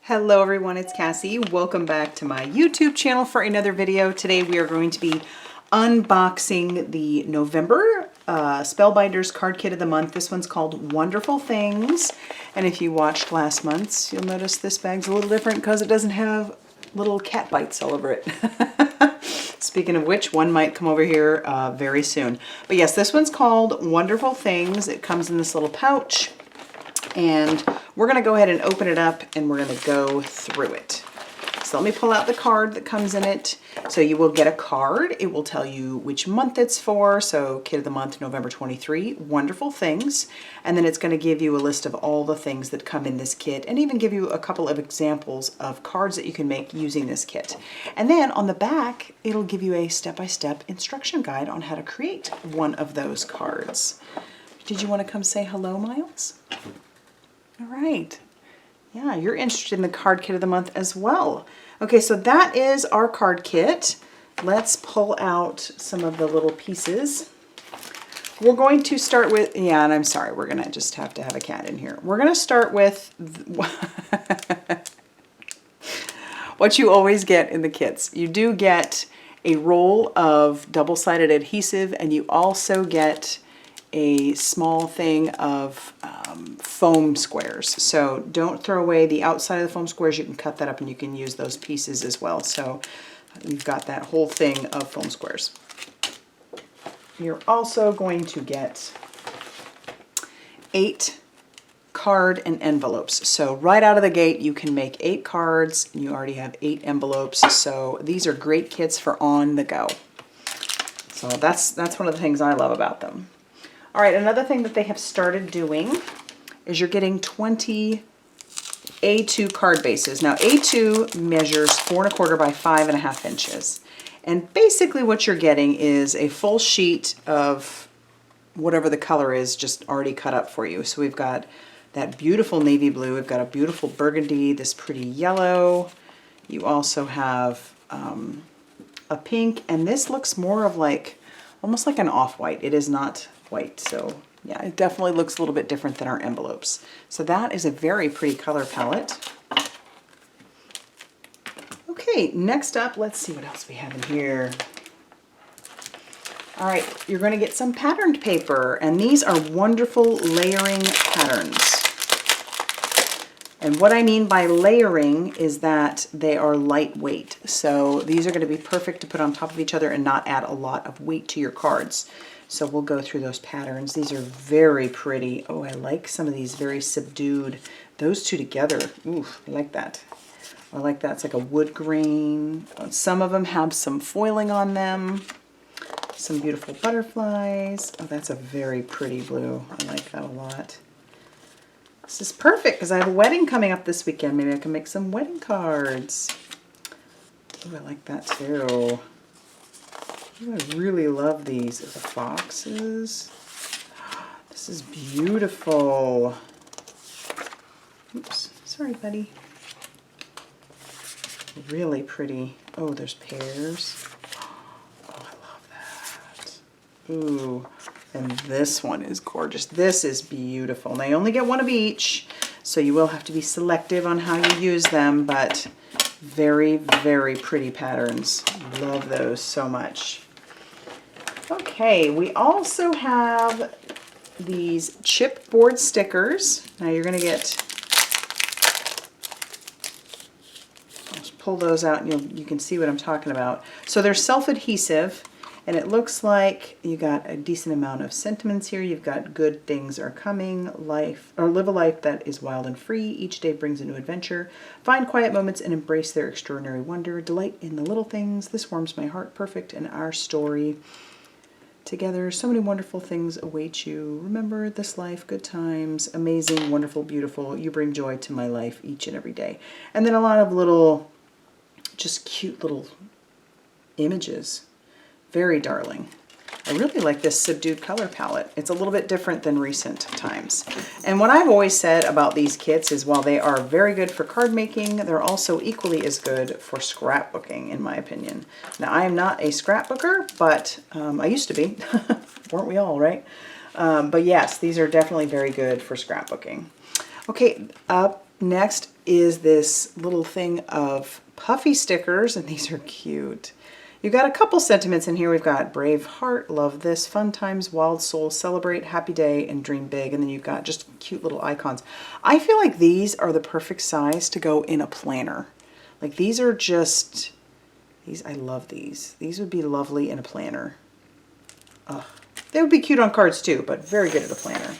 Hello everyone, it's Cassie. Welcome back to my YouTube channel for another video. Today we are going to be unboxing the November Spellbinders card kit of the month. This one's called Wonderful Things. And if you watched last month's, you'll notice this bag's a little different because it doesn't have little cat bites all over it. Speaking of which, one might come over here very soon. But yes, this one's called Wonderful Things. It comes in this little pouch. And we're going to go ahead and open it up and we're going to go through it. So let me pull out the card that comes in it. So you will get a card. It will tell you which month it's for. So Kit of the Month, November 23, Wonderful Things. And then it's going to give you a list of all the things that come in this kit and even give you a couple of examples of cards that you can make using this kit. And then on the back, it'll give you a step-by-step instruction guide on how to create one of those cards. Did you want to come say hello, Miles? All right. Yeah, you're interested in the card kit of the month as well. Okay, so that is our card kit. Let's pull out some of the little pieces. We're going to start with, yeah, and I'm sorry, we're going to just have to have a cat in here. We're going to start with what you always get in the kits. You do get a roll of double-sided adhesive, and you also get a small thing of foam squares. So don't throw away the outside of the foam squares. You can cut that up and you can use those pieces as well. So you've got that whole thing of foam squares. You're also going to get 8 card and envelopes. So right out of the gate, you can make 8 cards and you already have 8 envelopes. So these are great kits for on the go. So that's one of the things I love about them. All right, another thing that they have started doing is you're getting 20 A2 card bases. Now, A2 measures 4 1/4 by 5 1/2 inches. And basically what you're getting is a full sheet of whatever the color is just already cut up for you. So we've got that beautiful navy blue. We've got a beautiful burgundy, this pretty yellow. You also have a pink, and this looks more of like, almost like an off-white. It is not white, so yeah, it definitely looks a little bit different than our envelopes. So that is a very pretty color palette. Okay, next up, let's see what else we have in here. All right, you're going to get some patterned paper, and these are wonderful layering patterns. And what I mean by layering is that they are lightweight. So these are going to be perfect to put on top of each other and not add a lot of weight to your cards. So we'll go through those patterns. These are very pretty. Oh, I like some of these very subdued. Those two together, ooh, I like that. I like that. It's like a wood grain. Some of them have some foiling on them. Some beautiful butterflies. Oh, that's a very pretty blue. I like that a lot. This is perfect because I have a wedding coming up this weekend. Maybe I can make some wedding cards. Oh, I like that too. Ooh, I really love these. The foxes. This is beautiful. Oops, sorry, buddy. Really pretty. Oh, there's pears. Oh, I love that. Ooh, and this one is gorgeous. This is beautiful. And they only get one of each, so you will have to be selective on how you use them, but very, very pretty patterns. Love those so much. Okay, we also have these chipboard stickers. Now you're going to get, I'll just pull those out and you can see what I'm talking about. So they're self-adhesive, and it looks like you got a decent amount of sentiments here. You've got good things are coming, life, or live a life that is wild and free. Each day brings a new adventure. Find quiet moments and embrace their extraordinary wonder. Delight in the little things. This warms my heart. Perfect in our story. Together, so many wonderful things await you. Remember this life, good times, amazing, wonderful, beautiful. You bring joy to my life each and every day. And then a lot of little, just cute little images. Very darling. I really like this subdued color palette. It's a little bit different than recent times. And what I've always said about these kits is while they are very good for card making, they're also equally as good for scrapbooking, in my opinion. Now, I am not a scrapbooker, but I used to be. Weren't we all, right? But yes, these are definitely very good for scrapbooking. Okay, up Next is this little thing of puffy stickers, and these are cute. You've got a couple sentiments in here. We've got brave heart, love this, fun times, wild soul, celebrate, happy day, and dream big. And then you've got just cute little icons. I feel like these are the perfect size to go in a planner. Like these are just, I love these. These would be lovely in a planner. Ugh. They would be cute on cards too, but very good at a planner.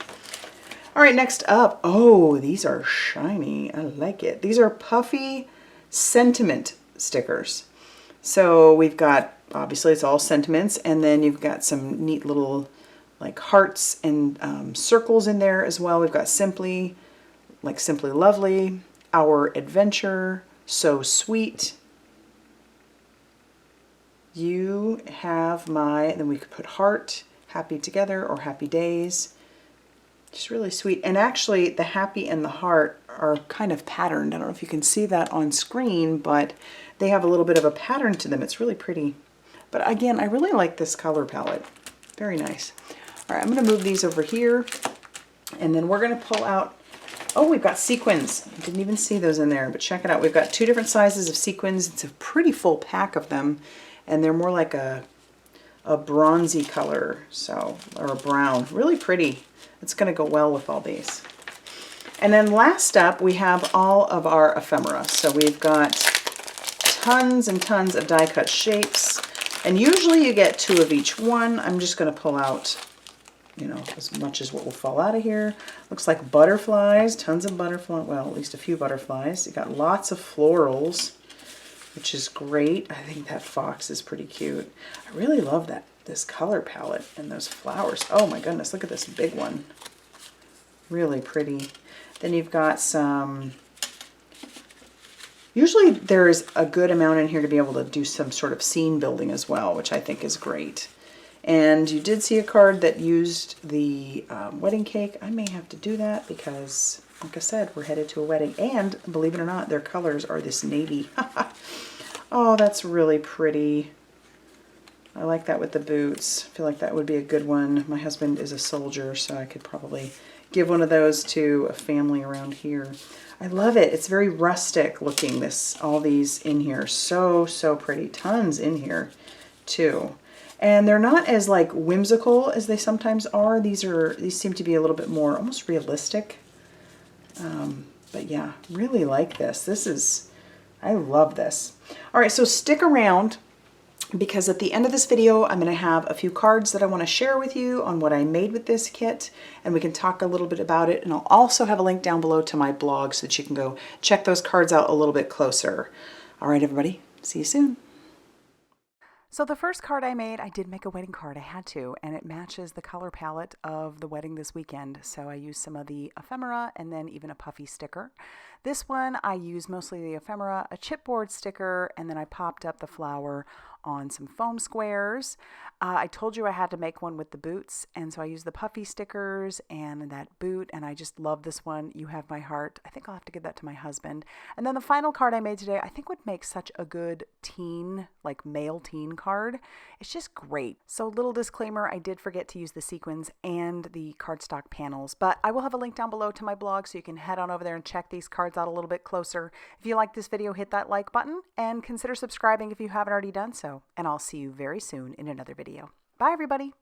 All right, next up. Oh, these are shiny. I like it. These are puffy sentiment stickers. So we've got, obviously it's all sentiments, and then you've got some neat little like hearts and circles in there as well. We've got simply, like simply lovely, our adventure, so sweet, you have my, and then we could put heart, happy together, or happy days. Just really sweet. And actually the happy and the heart are kind of patterned. I don't know if you can see that on screen, but they have a little bit of a pattern to them. It's really pretty. But again, I really like this color palette. Very nice. All right, I'm going to move these over here, and then we're going to pull out, oh, we've got sequins. I didn't even see those in there, but check it out. We've got 2 different sizes of sequins. It's a pretty full pack of them, and they're more like a bronzy color, so, or a brown. Really pretty. It's going to go well with all these. And then last up, we have all of our ephemera. So we've got tons and tons of die cut shapes, and usually you get 2 of each one. I'm just going to pull out, you know, as much as what will fall out of here. Looks like butterflies, tons of butterflies, well, at least a few butterflies. You got lots of florals, which is great. I think that fox is pretty cute. I really love this color palette and those flowers. Oh my goodness, look at this big one. Really pretty. Then you've got some, usually there's a good amount in here to be able to do some sort of scene building as well, which I think is great. And you did see a card that used the wedding cake. I may have to do that because, like I said, we're headed to a wedding. And believe it or not, their colors are this navy. Oh, that's really pretty. I like that with the boots. I feel like that would be a good one. My husband is a soldier, so I could probably give one of those to a family around here. I love it. It's very rustic looking, all these in here. So, so pretty. Tons in here too. And they're not as like whimsical as they sometimes are. These seem to be a little bit more almost realistic. But yeah, really like this. I love this. All right, so stick around, because at the end of this video, I'm going to have a few cards that I want to share with you on what I made with this kit, and we can talk a little bit about it. And I'll also have a link down below to my blog so that you can go check those cards out a little bit closer. All right, everybody, see you soon. So the first card I made, I did make a wedding card. I had to, and it matches the color palette of the wedding this weekend. So I used some of the ephemera and then even a puffy sticker. This one, I used mostly the ephemera, a chipboard sticker, and then I popped up the flower on some foam squares. I told you I had to make one with the boots, and so I used the puffy stickers and that boot, and I just love this one. You have my heart. I think I'll have to give that to my husband. And then the final card I made today, I think would make such a good teen, like male teen card. It's just great. So little disclaimer, I did forget to use the sequins and the cardstock panels, but I will have a link down below to my blog so you can head on over there and check these cards out a little bit closer. If you like this video, hit that like button and consider subscribing if you haven't already done so. And I'll see you very soon in another video. Bye, everybody.